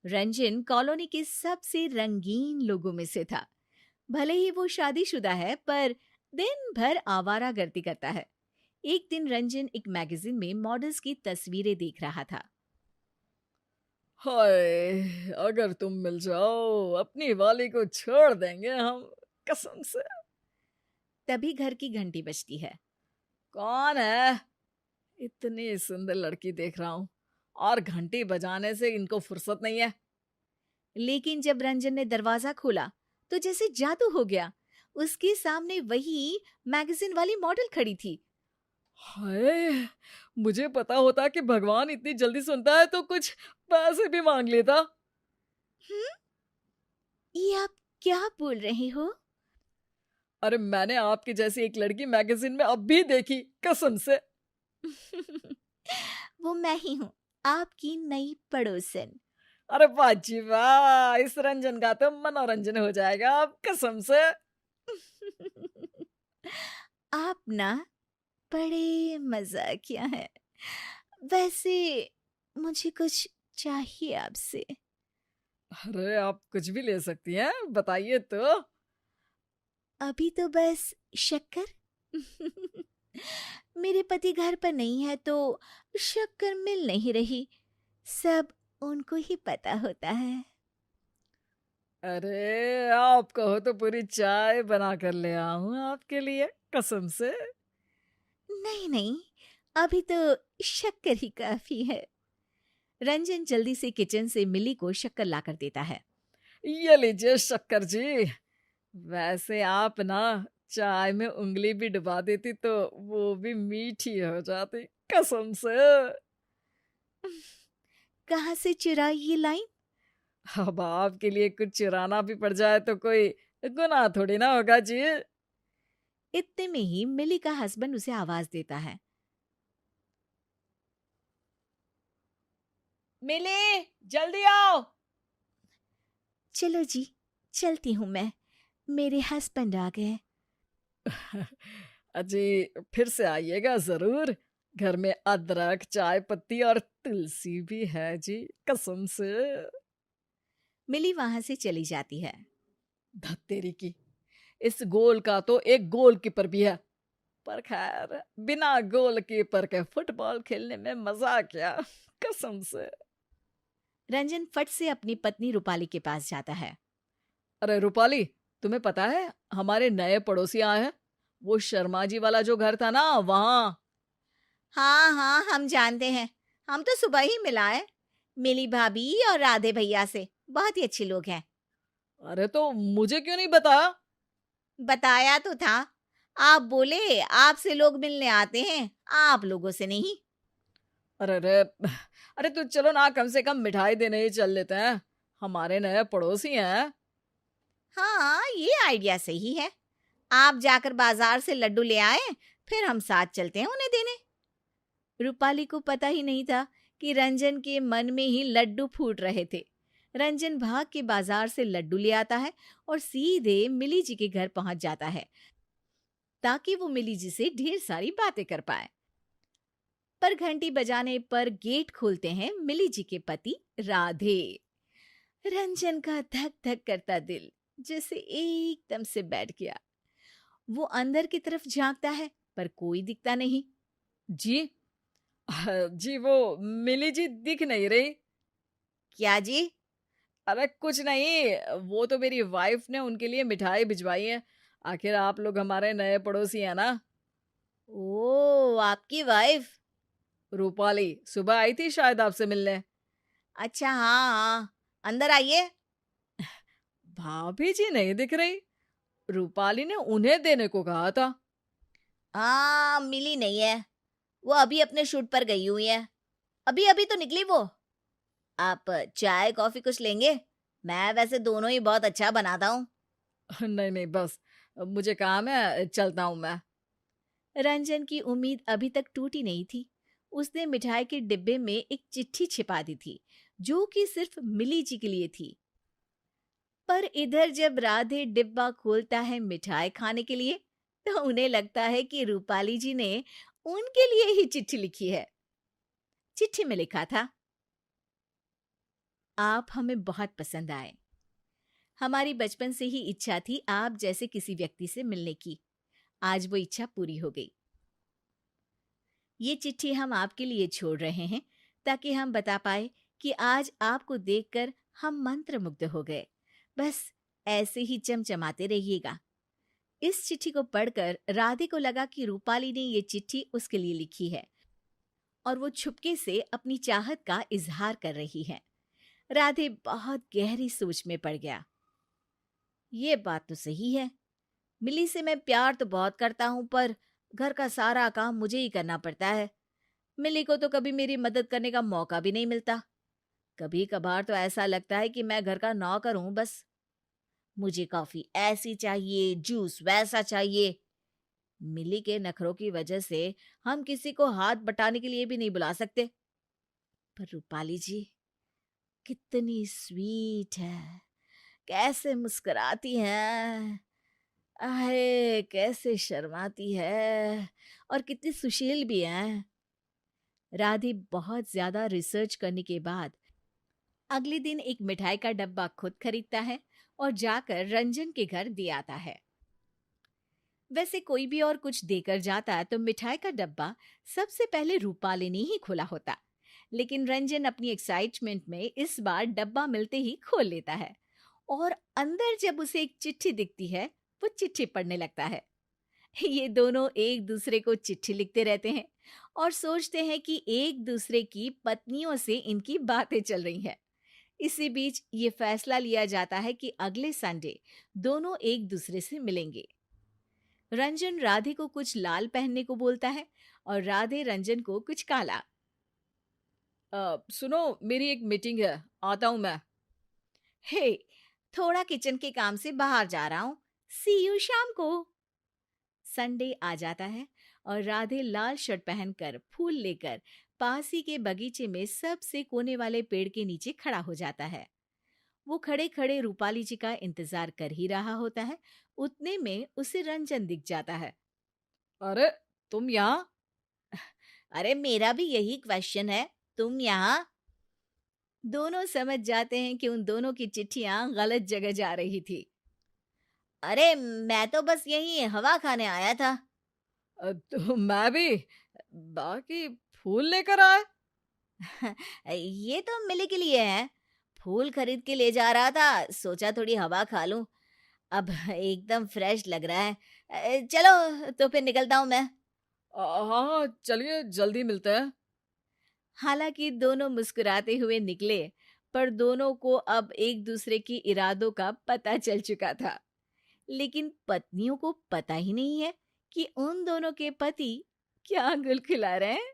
Ranjan colony के सबसे रंगीन लोगों में से था। भले ही वो शादीशुदा है, पर दिन भर आवारागर्दी करता है। एक दिन रंजन एक मैगजीन में मॉडल्स की तस्वीरें देख रहा था। हाय, अगर तुम मिल जाओ अपनी वाली को छोड़ देंगे हम, कसम से। तभी घर की घंटी बजती है। कौन है? इतनी सुंदर लड़की देख रहा हूँ और घंटी बजाने से इनको फुर्सत नहीं है। लेकिन जब रंजन ने दरवाजा खोला तो जैसे जादू हो गया। उसके सामने वही मैगजीन वाली मॉडल खड़ी थी। हाय, मुझे पता होता कि भगवान इतनी जल्दी सुनता है तो कुछ पैसे भी मांग लेता। हम्म, ये आप क्या बोल रहे हो? अरे मैंने आपकी जैसी एक लड़की मैगजीन में अब भी देखी, कसम से। वो मैं ही हूँ, आपकी नई पड़ोसन। अरे वाह जी वाह, इस रंजन का तो मनोरंजन हो जाएगा अब, कसम से। आप ना बड़े मजाकिया हैं। वैसे मुझे कुछ चाहिए आपसे। अरे आप कुछ भी ले सकती हैं, बताइए तो। अभी तो बस शक्कर। मेरे पति घर पर नहीं है तो शक्कर मिल नहीं रही। सब उनको ही पता होता है। अरे आप कहो तो पूरी चाय बना कर ले आऊं आपके लिए, कसम से। नहीं नहीं, अभी तो शक्कर ही काफी है। रंजन जल्दी से किचन से मिली को शक्कर लाकर देता है। ये लीजिए शक्कर जी। वैसे आप ना चाय में उंगली भी डुबा देती तो वो भी मीठी हो जाती, कसम से। कहाँ से चुराई ये लाइन? अब आपके लिए कुछ चुराना भी पड़ जाए तो कोई गुनाह थोड़ी ना होगा जी। इतने में ही मिली का हस्बैंड उसे आवाज देता है। मिली, जल्दी आओ। चलो जी, चलती हूँ मैं, मेरे हस्बैंड आ गए। अजी, फिर से आइएगा जरूर। घर में अदरक, चाय पत्ती और तुलसी भी है जी, कसम से। मिली वहां से चली जाती है। धत्तेरी की, इस गोल का तो एक गोलकीपर भी है। पर खैर, बिना गोलकीपर के फुटबॉल खेलने में मजा क्या, कसम से। रंजन फट से अपनी पत्नी रूपाली के पास जाता है। अरे रूपाली, तुम्हें पता है हमारे नए पड़ोसी आए हैं? वो शर्मा जी वाला जो घर था ना, वहां। हाँ हाँ, हम जानते हैं। हम तो सुबह ही मिलाए मिली भाभी और राधे भैया से। बहुत ही अच्छे लोग हैं। अरे तो मुझे क्यों नहीं बताया? बताया तो था। आप बोले आपसे लोग मिलने आते हैं, आप लोगों से नहीं। अरे रे, अरे तो चलो ना, कम से कम मिठाई देने ही चल लेते हैं। हमारे नए पड़ोसी हैं। हाँ, ये आइडिया सही है। आप जाकर बाजार से लड्डू ले आए, फिर हम साथ चलते हैं उन्हें देने। रूपाली को पता ही नहीं था कि रंजन के मन में ही लड्डू फूट रहे थे। रंजन भाग के बाजार से लड्डू ले आता है और सीधे मिली जी के घर पहुंच जाता है, ताकि वो मिली जी से ढेर सारी बातें कर पाए। पर घंटी बजाने पर गेट खोलते हैं मिली जी के पति राधे। रंजन का धक धक करता दिल जैसे एकदम से बैठ गया। वो अंदर की तरफ झांकता है, पर कोई दिखता नहीं। जी, जी वो मिली जी दिख नहीं रही। क्या जी? अरे कुछ नहीं, वो तो मेरी वाइफ ने उनके लिए मिठाई भिजवाई है। आखिर आप लोग हमारे नए पड़ोसी हैं ना। ओ, आपकी वाइफ? रूपाली सुबह आई थी शायद आपसे मिलने। अच्छा, हाँ हाँ, अंदर आइए। भाभी जी नहीं दिख रही। रूपाली ने उन्हें देने को कहा था। हाँ, मिली नहीं है। वो अभी अपने शूट पर गई हुई है। अभी अभी तो निकली वो। आप चाय कॉफी कुछ लेंगे? मैं वैसे दोनों ही बहुत अच्छा बनाता हूँ। नहीं नहीं, बस मुझे काम है, चलता हूं मैं। रंजन की उम्मीद अभी तक टूटी नहीं थी। उसने मिठाई के डिब्बे में एक चिट्ठी छिपा दी थी, जो कि सिर्फ मिली जी के लिए थी। पर इधर जब राधे डिब्बा खोलता है मिठाई खाने के लिए, तो उन्हें लगता है कि रूपाली जी ने उनके लिए ही चिट्ठी लिखी है। चिट्ठी में लिखा था, आप हमें बहुत पसंद आए। हमारी बचपन से ही इच्छा थी आप जैसे किसी व्यक्ति से मिलने की। आज वो इच्छा पूरी हो गई। ये चिट्ठी हम आपके लिए छोड़ रहे हैं ताकि हम बता पाए कि आज आपको देखकर हम मंत्रमुग्ध हो गए। बस ऐसे ही चमचमाते रहिएगा। इस चिट्ठी को पढ़कर राधे को लगा कि रूपाली ने ये चिट्ठी उसके लिए लिखी है और वो छुपके से अपनी चाहत का इजहार कर रही है। राधे बहुत गहरी सोच में पड़ गया। ये बात तो सही है, मिली से मैं प्यार तो बहुत करता हूं, पर घर का सारा काम मुझे ही करना पड़ता है। मिली को तो कभी मेरी मदद करने का मौका भी नहीं मिलता। कभी कभार तो ऐसा लगता है कि मैं घर का नौकर हूं बस। मुझे कॉफी ऐसी चाहिए, जूस वैसा चाहिए। मिली के नखरों की वजह से हम किसी को हाथ बटाने के लिए भी नहीं बुला सकते। पर रूपाली जी कितनी स्वीट है, कैसे मुस्कुराती है, आहे कैसे शर्माती है, और कितनी सुशील भी है। राधे बहुत ज्यादा रिसर्च करने के बाद अगले दिन एक मिठाई का डब्बा खुद खरीदता है और जाकर रंजन के घर दे आता है। वैसे कोई भी और कुछ देकर जाता तो मिठाई का डब्बा सबसे पहले रूपाली ने ही खोला होता, लेकिन रंजन अपनी एक्साइटमेंट में इस बार डब्बा मिलते ही खोल लेता है और अंदर जब उसे एक चिट्ठी दिखती है वो चिट्ठी पढ़ने लगता है। ये दोनों एक दूसरे को चिट्ठी लिखते रहते हैं और सोचते हैं कि एक दूसरे की पत्नियों से इनकी बातें चल रही हैं। इसी बीच ये फैसला लिया जाता है कि अगले संडे दोनों एक दूसरे से मिलेंगे। रंजन राधे को कुछ लाल पहनने को बोलता है और राधे रंजन को कुछ काला। सुनो, मेरी एक मीटिंग है, आता हूं मैं। हे, थोड़ा किचन के काम से बाहर जा रहा हूँ, सी यू शाम को। संडे आ जाता है और राधे लाल शर्ट पहनकर फूल लेकर पास ही के बगीचे में सबसे कोने वाले पेड़ के नीचे खड़ा हो जाता है। वो खड़े खड़े रूपाली जी का इंतजार कर ही रहा होता है। उतने में उसे रंजन दिख जाता है। अरे, तुम यहाँ? अरे मेरा भी यही क्वेश्चन है, तुम यहाँ? दोनों समझ जाते हैं कि उन दोनों की चिट्ठियां गलत जगह जा रही थी। अरे मैं तो बस यही हवा खाने आया था। तो मैं भी। बाकी फूल लेकर आए? ये तो मिली के लिए है, फूल खरीद के ले जा रहा था, सोचा थोड़ी हवा खा लूं। अब एकदम फ्रेश लग रहा है। चलो तो फिर निकलता हूं मैं। हाँ हाँ, चलिए जल्दी मिलते हैं। हालांकि दोनों मुस्कुराते हुए निकले, पर दोनों को अब एक दूसरे की इरादों का पता चल चुका था। लेकिन पत्नियों को पता ही नहीं है कि उन दोनों के पति क्या गुल खिला रहे हैं।